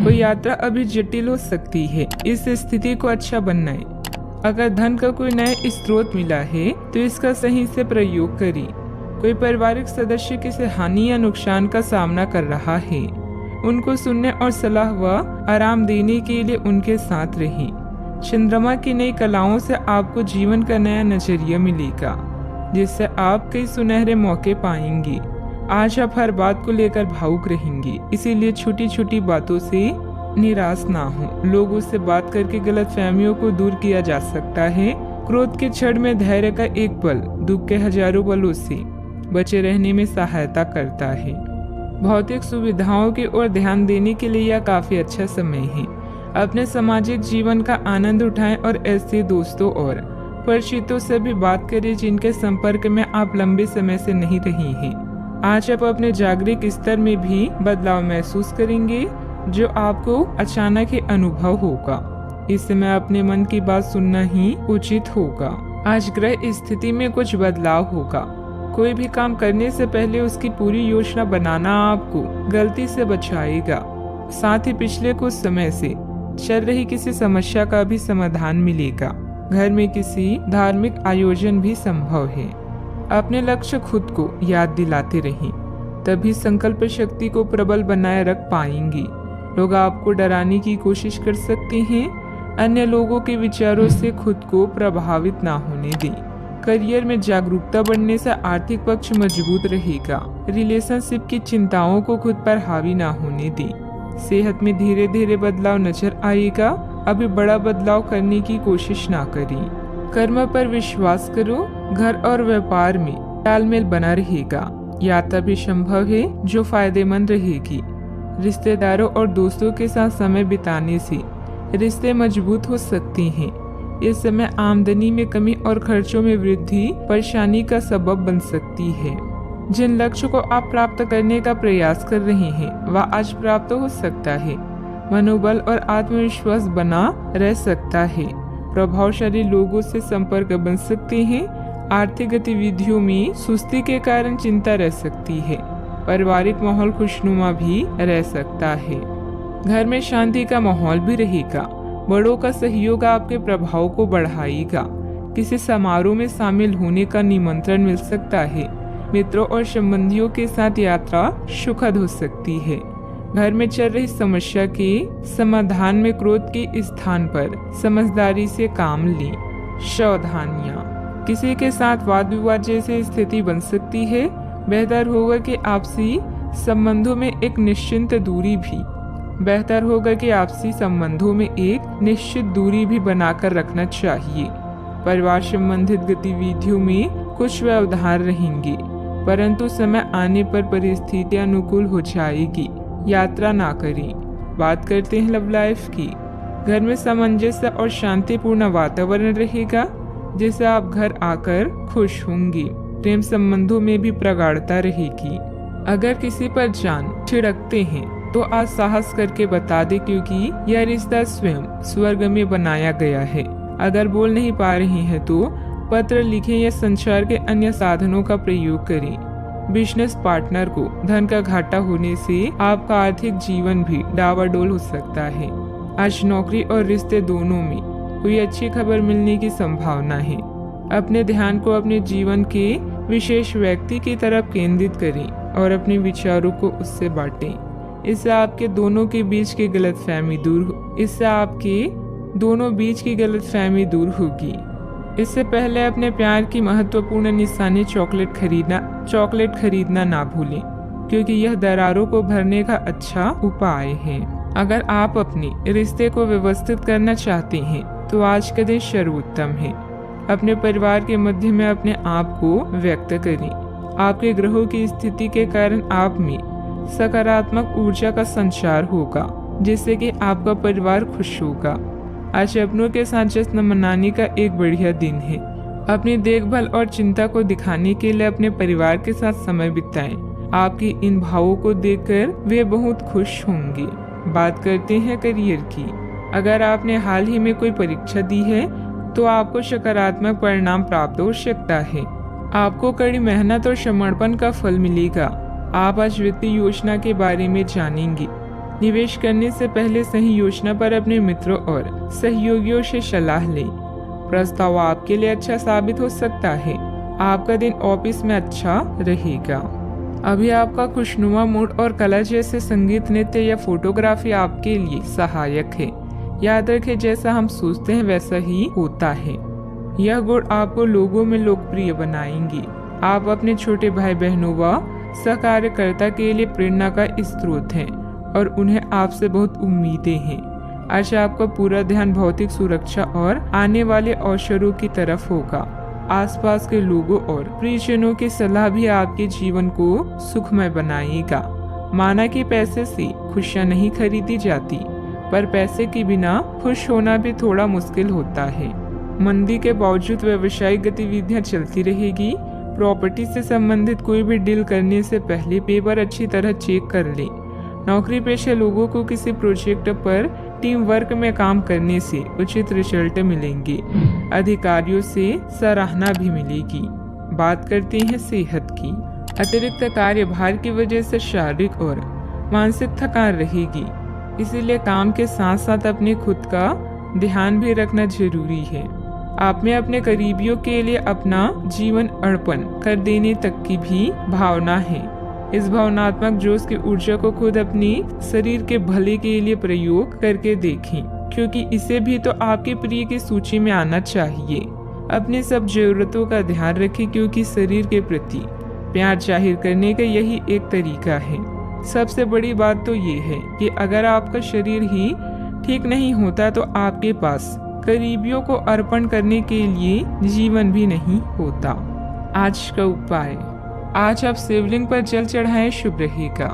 कोई यात्रा अभी जटिल हो सकती है, इस स्थिति को अच्छा बनाएं। अगर धन का कोई नया स्रोत मिला है तो इसका सही से प्रयोग करें। कोई पारिवारिक सदस्य किसी हानि या नुकसान का सामना कर रहा है, उनको सुनने और सलाह व आराम देने के लिए उनके साथ रहें। चंद्रमा की नई कलाओं से आपको जीवन का नया नजरिया मिलेगा, जिससे आप कई सुनहरे मौके पाएंगे। आज आप हर बात को लेकर भावुक रहेंगे, इसीलिए छोटी छोटी बातों से निराश ना हो। लोगों से बात करके गलतफहमियों को दूर किया जा सकता है। क्रोध के क्षण में धैर्य का एक पल दुख के हजारों बलों से बचे रहने में सहायता करता है। भौतिक सुविधाओं की ओर ध्यान देने के लिए यह काफी अच्छा समय है। अपने सामाजिक जीवन का आनंद उठाएं और ऐसे दोस्तों और परिचितों से भी बात करें जिनके संपर्क में आप लंबे समय से नहीं रही हैं। आज आप अपने जागतिक स्तर में भी बदलाव महसूस करेंगे, जो आपको अचानक ही अनुभव होगा। इस समय अपने मन की बात सुनना ही उचित होगा। आज ग्रह स्थिति में कुछ बदलाव होगा। कोई भी काम करने से पहले उसकी पूरी योजना बनाना आपको गलती से बचाएगा। साथ ही पिछले कुछ समय से चल रही किसी समस्या का भी समाधान मिलेगा। घर में किसी धार्मिक आयोजन भी संभव है। अपने लक्ष्य खुद को याद दिलाते रहें, तभी संकल्प शक्ति को प्रबल बनाए रख पाएंगी। लोग आपको डराने की कोशिश कर सकते हैं। अन्य लोगों के विचारों से खुद को प्रभावित ना होने दें। करियर में जागरूकता बढ़ने से आर्थिक पक्ष मजबूत रहेगा। रिलेशनशिप की चिंताओं को खुद पर हावी ना होने दें। सेहत में धीरे धीरे बदलाव नजर आएगा। अभी बड़ा बदलाव करने की कोशिश ना करें। कर्म पर विश्वास करो। घर और व्यापार में तालमेल बना रहेगा। यात्रा भी संभव है जो फायदेमंद रहेगी। रिश्तेदारों और दोस्तों के साथ समय बिताने से रिश्ते मजबूत हो सकते हैं। इस समय आमदनी में कमी और खर्चों में वृद्धि परेशानी का सबब बन सकती है। जिन लक्ष्य को आप प्राप्त करने का प्रयास कर रहे हैं वह आज प्राप्त हो सकता है। मनोबल और आत्मविश्वास बना रह सकता है। प्रभावशाली लोगों से संपर्क बन सकते हैं। आर्थिक गतिविधियों में सुस्ती के कारण चिंता रह सकती है। पारिवारिक माहौल खुशनुमा भी रह सकता है। घर में शांति का माहौल भी रहेगा। बड़ों का सहयोग आपके प्रभाव को बढ़ाएगा। किसी समारोह में शामिल होने का निमंत्रण मिल सकता है। मित्रों और संबंधियों के साथ यात्रा सुखद हो सकती है। घर में चल रही समस्या के समाधान में क्रोध के स्थान पर समझदारी से काम लें। सावधानियां, किसी के साथ वाद विवाद जैसी स्थिति बन सकती है। बेहतर होगा कि आपसी संबंधों में एक निश्चित दूरी भी बनाकर रखना चाहिए। परिवार संबंधित गतिविधियों में कुछ व्यवधान रहेंगे, परंतु समय आने पर परिस्थितियां अनुकूल हो जाएगी। यात्रा ना करें। बात करते हैं लव लाइफ की। घर में सामंजस्य और शांतिपूर्ण वातावरण रहेगा, जिससे आप घर आकर खुश होंगे। प्रेम संबंधों में भी प्रगाढ़ता रहेगी। अगर किसी पर जान छिड़कते हैं तो आज साहस करके बता दे, क्योंकि यह रिश्ता स्वयं स्वर्ग में बनाया गया है। अगर बोल नहीं पा रहे हैं तो पत्र लिखें या संचार के अन्य साधनों का प्रयोग करें। बिजनेस पार्टनर को धन का घाटा होने से आपका आर्थिक जीवन भी डावाडोल हो सकता है। आज नौकरी और रिश्ते दोनों में कोई अच्छी खबर मिलने की संभावना है। अपने ध्यान को अपने जीवन के विशेष व्यक्ति की तरफ केंद्रित करें और अपने विचारों को उससे बांटें। इससे आपके दोनों बीच की गलतफहमी दूर होगी। इससे पहले अपने प्यार की महत्वपूर्ण निशानी चॉकलेट खरीदना ना भूलें, क्योंकि यह दरारों को भरने का अच्छा उपाय है। अगर आप अपने रिश्ते को व्यवस्थित करना चाहते हैं तो आज का दिन सर्वोत्तम है। अपने परिवार के मध्य में अपने आप को व्यक्त करें। आपके ग्रहों की स्थिति के कारण आप में सकारात्मक ऊर्जा का संचार होगा, जिससे कि आपका परिवार खुश होगा। आज अपनों के साथ जश्न मनाने का एक बढ़िया दिन है। अपनी देखभाल और चिंता को दिखाने के लिए अपने परिवार के साथ समय बिताएं। आपके इन भावों को देखकर वे बहुत खुश होंगे। बात करते हैं करियर की। अगर आपने हाल ही में कोई परीक्षा दी है तो आपको सकारात्मक परिणाम प्राप्त हो सकता है। आपको कड़ी मेहनत और समर्पण का फल मिलेगा। आप आज वित्तीय योजना के बारे में जानेंगे। निवेश करने से पहले सही योजना पर अपने मित्रों और सहयोगियों से सलाह लें। प्रस्ताव आपके लिए अच्छा साबित हो सकता है। आपका दिन ऑफिस में अच्छा रहेगा। अभी आपका खुशनुमा मूड और कला जैसे संगीत, नृत्य या फोटोग्राफी आपके लिए सहायक है। याद रखें, जैसा हम सोचते हैं वैसा ही होता है। यह गुण आपको लोगों में लोकप्रिय बनाएंगे। आप अपने छोटे भाई बहनों व सहकार्यकर्ता के लिए प्रेरणा का स्रोत हैं और उन्हें आपसे बहुत उम्मीदें हैं। आज आपका पूरा ध्यान भौतिक सुरक्षा और आने वाले अवसरों की तरफ होगा। आसपास के लोगों और प्रियजनों की सलाह भी आपके जीवन को सुखमय बनाएगा। माना कि पैसे से खुशियां नहीं खरीदी जाती, पर पैसे के बिना खुश होना भी थोड़ा मुश्किल होता है। मंदी के बावजूद व्यावसायिक गतिविधियां चलती रहेगी। प्रॉपर्टी से संबंधित कोई भी डील करने से पहले पेपर अच्छी तरह चेक कर लें। नौकरी पेशा लोगों को किसी प्रोजेक्ट पर टीम वर्क में काम करने से उचित रिजल्ट मिलेंगे। अधिकारियों से सराहना भी मिलेगी। बात करते हैं सेहत की। अतिरिक्त कार्यभार की वजह से शारीरिक और मानसिक थकान रहेगी, इसीलिए काम के साथ साथ अपने खुद का ध्यान भी रखना जरूरी है। आप में अपने करीबियों के लिए अपना जीवन अर्पण कर देने तक की भी भावना है। इस भावनात्मक जोश की ऊर्जा को खुद अपनी शरीर के भले के लिए प्रयोग करके देखें, क्योंकि इसे भी तो आपके प्रिय की सूची में आना चाहिए। अपनी सब जरूरतों का ध्यान रखें, क्योंकि शरीर के प्रति प्यार जाहिर करने का यही एक तरीका है। सबसे बड़ी बात तो ये है कि अगर आपका शरीर ही ठीक नहीं होता तो आपके पास करीबियों को अर्पण करने के लिए जीवन भी नहीं होता। आज का उपाय, आज आप शिवलिंग पर जल चढ़ाएं, शुभ रहेगा।